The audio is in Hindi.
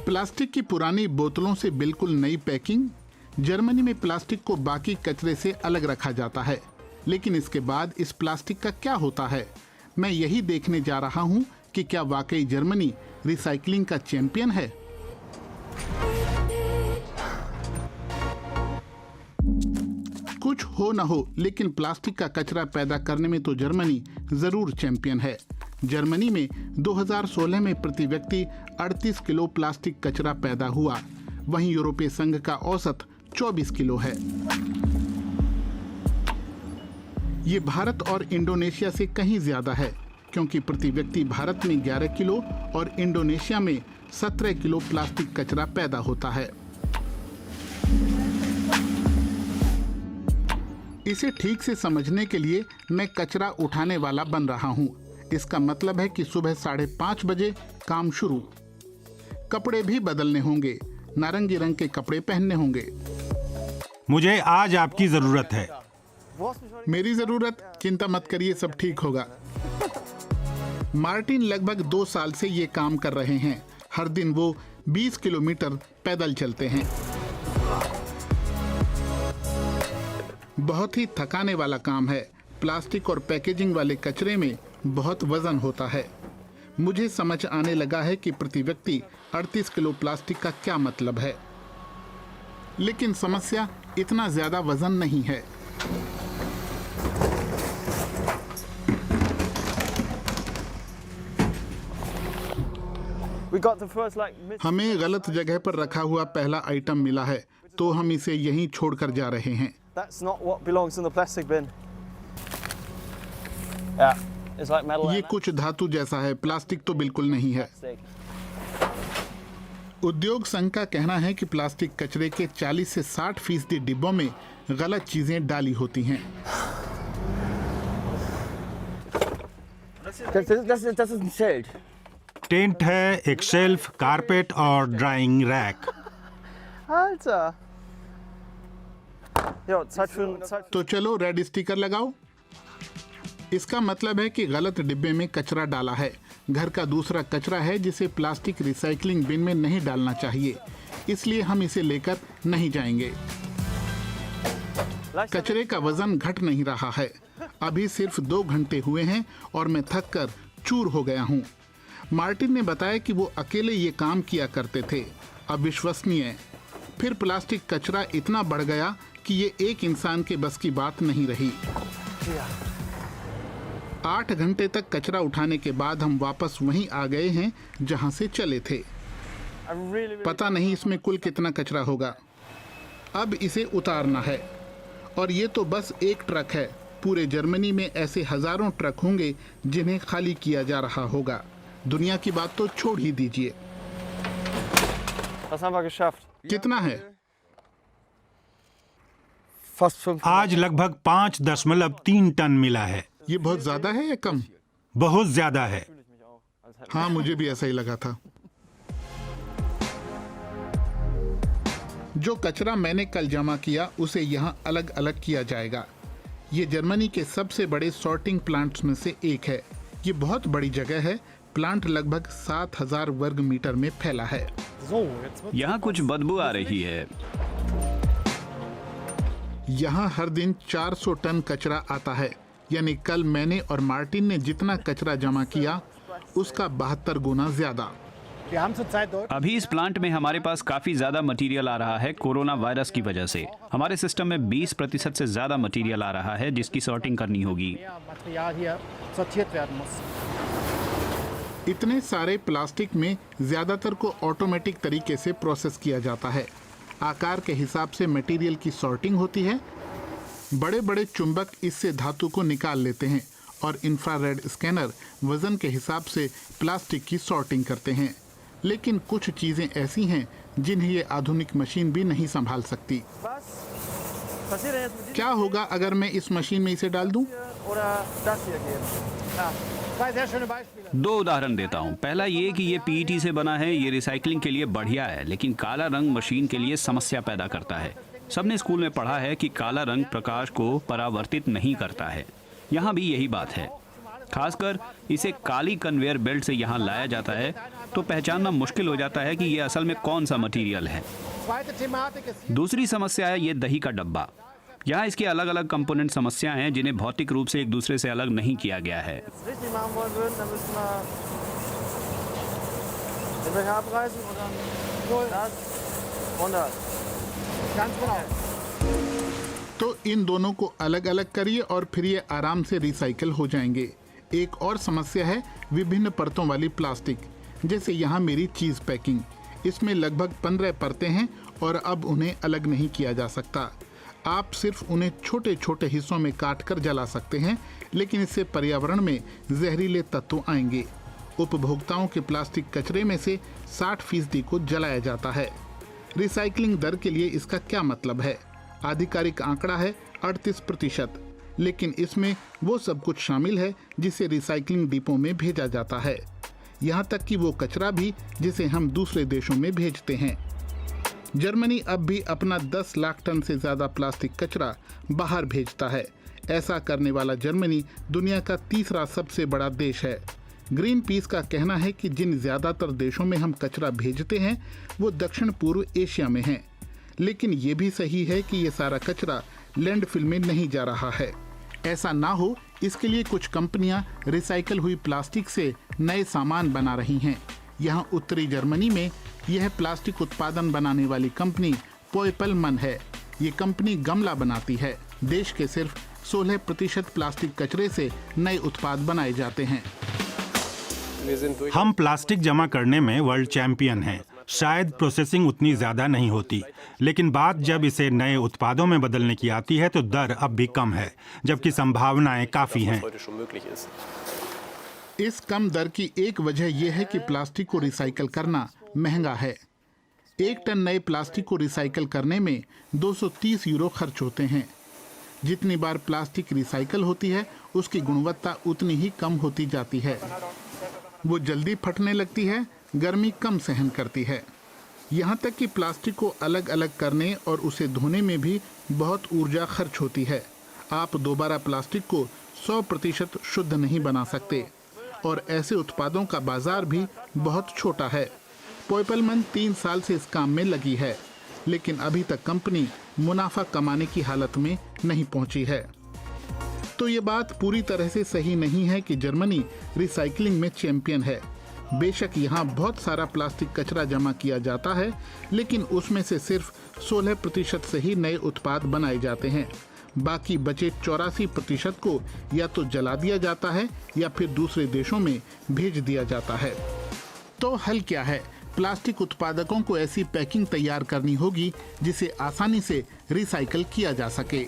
प्लास्टिक की पुरानी बोतलों से बिल्कुल नई पैकिंग। जर्मनी में प्लास्टिक को बाकी कचरे से अलग रखा जाता है, लेकिन इसके बाद इस प्लास्टिक का क्या होता है? मैं यही देखने जा रहा हूं कि क्या वाकई जर्मनी रिसाइकलिंग का चैंपियन है। कुछ हो न हो, लेकिन प्लास्टिक का कचरा पैदा करने में तो जर्मनी जरूर चैंपियन है। जर्मनी में 2016 में प्रति व्यक्ति 38 किलो प्लास्टिक कचरा पैदा हुआ, वहीं यूरोपीय संघ का औसत 24 किलो है। ये भारत और इंडोनेशिया से कहीं ज्यादा है, क्योंकि प्रति व्यक्ति भारत में 11 किलो और इंडोनेशिया में 17 किलो प्लास्टिक कचरा पैदा होता है। इसे ठीक से समझने के लिए मैं कचरा उठाने वाला बन रहा हूँ। इसका मतलब है कि सुबह 5:30 बजे काम शुरू। कपड़े भी बदलने होंगे, नारंगी रंग के कपड़े पहनने होंगे। मुझे आज आपकी जरूरत है। मेरी जरूरत? चिंता मत करिए, सब ठीक होगा। मार्टिन लगभग 2 साल से ये काम कर रहे हैं। हर दिन वो 20 किलोमीटर पैदल चलते हैं। बहुत ही थकाने वाला काम है। प्लास्टिक और पैकेजिंग वाले कचरे में बहुत वजन होता है। मुझे समझ आने लगा है कि प्रति व्यक्ति 38 किलो प्लास्टिक का क्या मतलब है। लेकिन समस्या इतना ज्यादा वजन नहीं है। हमें गलत जगह पर रखा हुआ पहला आइटम मिला है, तो हम इसे यहीं छोड़कर जा रहे हैं। ये कुछ धातु जैसा है, प्लास्टिक तो बिल्कुल नहीं है। उद्योग संघ का कहना है कि प्लास्टिक कचरे के 40 से 60% डिब्बों में गलत चीजें डाली होती हैं। टेंट है, एक शेल्फ, कारपेट और ड्राइंग रैक। तो चलो रेड स्टिकर लगाओ। इसका मतलब है कि गलत डिब्बे में कचरा डाला है। घर का दूसरा कचरा है जिसे प्लास्टिक रिसाइकलिंग बिन में नहीं डालना चाहिए, इसलिए हम इसे लेकर नहीं जाएंगे। कचरे का वजन घट नहीं रहा है। अभी सिर्फ 2 घंटे हुए हैं और मैं थक कर चूर हो गया हूँ। मार्टिन ने बताया कि वो अकेले ये काम किया करते थे। अविश्वसनीय। फिर प्लास्टिक कचरा इतना बढ़ गया कि ये एक इंसान के बस की बात नहीं रही। 8 घंटे तक कचरा उठाने के बाद हम वापस वहीं आ गए हैं जहां से चले थे। पता नहीं इसमें कुल कितना कचरा होगा। अब इसे उतारना है। और ये तो बस एक ट्रक है। पूरे जर्मनी में ऐसे हजारों ट्रक होंगे जिन्हें खाली किया जा रहा होगा। दुनिया की बात तो छोड़ ही दीजिए। कितना है? आज लगभग 5.3 टन मिला है। ये बहुत ज्यादा है या कम? बहुत ज्यादा है। हाँ, मुझे भी ऐसा ही लगा था। जो कचरा मैंने कल जमा किया उसे यहाँ अलग अलग किया जाएगा। ये जर्मनी के सबसे बड़े सॉर्टिंग प्लांट्स में से एक है। ये बहुत बड़ी जगह है। प्लांट लगभग 7000 वर्ग मीटर में फैला है। यहाँ कुछ बदबू आ रही है। यहाँ हर दिन 400 टन कचरा आता है, यानी कल मैंने और मार्टिन ने जितना कचरा जमा किया उसका 72 गुना ज्यादा। अभी इस प्लांट में हमारे पास काफी ज्यादा मटेरियल आ रहा है कोरोना वायरस की वजह से। हमारे सिस्टम में 20% से ज्यादा मटेरियल आ रहा है जिसकी सॉर्टिंग करनी होगी। इतने सारे प्लास्टिक में ज्यादातर को ऑटोमेटिक तरीके से प्रोसेस किया जाता है। आकार के हिसाब से मटेरियल की सॉर्टिंग होती है। बड़े बड़े चुंबक इससे धातु को निकाल लेते हैं और इंफ्रारेड स्कैनर वजन के हिसाब से प्लास्टिक की सॉर्टिंग करते हैं। लेकिन कुछ चीजें ऐसी हैं जिन्हें ये आधुनिक मशीन भी नहीं संभाल सकती। क्या होगा अगर मैं इस मशीन में इसे डाल दूं? 2 उदाहरण देता हूँ। पहला ये कि ये पीईटी से बना है, ये रिसाइकलिंग के लिए बढ़िया है, लेकिन काला रंग मशीन के लिए समस्या पैदा करता है। सबने स्कूल में पढ़ा है कि काला रंग प्रकाश को परावर्तित नहीं करता है। यहाँ भी यही बात है। खासकर इसे काली कन्वेयर बेल्ट से यहाँ लाया जाता है तो पहचानना मुश्किल हो जाता है कि ये असल में कौन सा मटेरियल है। दूसरी समस्या है ये दही का डब्बा। यहाँ इसके अलग अलग कंपोनेंट समस्या हैं जिन्हें भौतिक रूप से एक दूसरे से अलग नहीं किया गया है। तो इन दोनों को अलग अलग करिए और फिर ये आराम से रिसाइकल हो जाएंगे। एक और समस्या है विभिन्न परतों वाली प्लास्टिक, जैसे यहाँ मेरी चीज़ पैकिंग। इसमें लगभग 15 परतें हैं और अब उन्हें अलग नहीं किया जा सकता। आप सिर्फ उन्हें छोटे छोटे हिस्सों में काटकर जला सकते हैं, लेकिन इससे पर्यावरण में जहरीले तत्व आएंगे। उपभोक्ताओं के प्लास्टिक कचरे में से 60% को जलाया जाता है। रिसाइकलिंग दर के लिए इसका क्या मतलब है? आधिकारिक आंकड़ा है 38%, लेकिन इसमें वो सब कुछ शामिल है जिसे रिसाइकलिंग डिपो में भेजा जाता है, यहाँ तक कि वो कचरा भी जिसे हम दूसरे देशों में भेजते हैं। जर्मनी अब भी अपना 10 लाख टन से ज़्यादा प्लास्टिक कचरा बाहर भेजता है। ऐसा करने वाला जर्मनी दुनिया का तीसरा सबसे बड़ा देश है। ग्रीन पीस का कहना है कि जिन ज़्यादातर देशों में हम कचरा भेजते हैं वो दक्षिण पूर्व एशिया में हैं। लेकिन ये भी सही है कि ये सारा कचरा लैंडफिल में नहीं जा रहा है। ऐसा ना हो इसके लिए कुछ कंपनियां रिसाइकल हुई प्लास्टिक से नए सामान बना रही हैं। यहाँ उत्तरी जर्मनी में यह प्लास्टिक उत्पादन बनाने वाली कंपनी पोयपलमन है। ये कंपनी गमला बनाती है। देश के सिर्फ 16% प्लास्टिक कचरे से नए उत्पाद बनाए जाते हैं। हम प्लास्टिक जमा करने में वर्ल्ड चैंपियन हैं। शायद प्रोसेसिंग उतनी ज्यादा नहीं होती, लेकिन बात जब इसे नए उत्पादों में बदलने की आती है तो दर अब भी कम है, जबकि संभावनाएं काफी हैं। इस कम दर की एक वजह यह है कि प्लास्टिक को रिसाइकल करना महंगा है। 1 टन नए प्लास्टिक को रिसाइकल करने में 230 यूरो खर्च होते हैं। जितनी बार प्लास्टिक रिसाइकल होती है उसकी गुणवत्ता उतनी ही कम होती जाती है। वो जल्दी फटने लगती है, गर्मी कम सहन करती है। यहाँ तक कि प्लास्टिक को अलग अलग करने और उसे धोने में भी बहुत ऊर्जा खर्च होती है। आप दोबारा प्लास्टिक को 100% शुद्ध नहीं बना सकते और ऐसे उत्पादों का बाजार भी बहुत छोटा है। पोयपलमन 3 साल से इस काम में लगी है, लेकिन अभी तक कंपनी मुनाफा कमाने की हालत में नहीं पहुंची है। तो ये बात पूरी तरह से सही नहीं है कि जर्मनी रिसाइकलिंग में चैंपियन है। बेशक यहाँ बहुत सारा प्लास्टिक कचरा जमा किया जाता है, लेकिन उसमें से सिर्फ 16% से ही नए उत्पाद बनाए जाते हैं। बाकी बचे 84% को या तो जला दिया जाता है या फिर दूसरे देशों में भेज दिया जाता है। तो हल क्या है? प्लास्टिक उत्पादकों को ऐसी पैकिंग तैयार करनी होगी जिसे आसानी से रिसाइकल किया जा सके।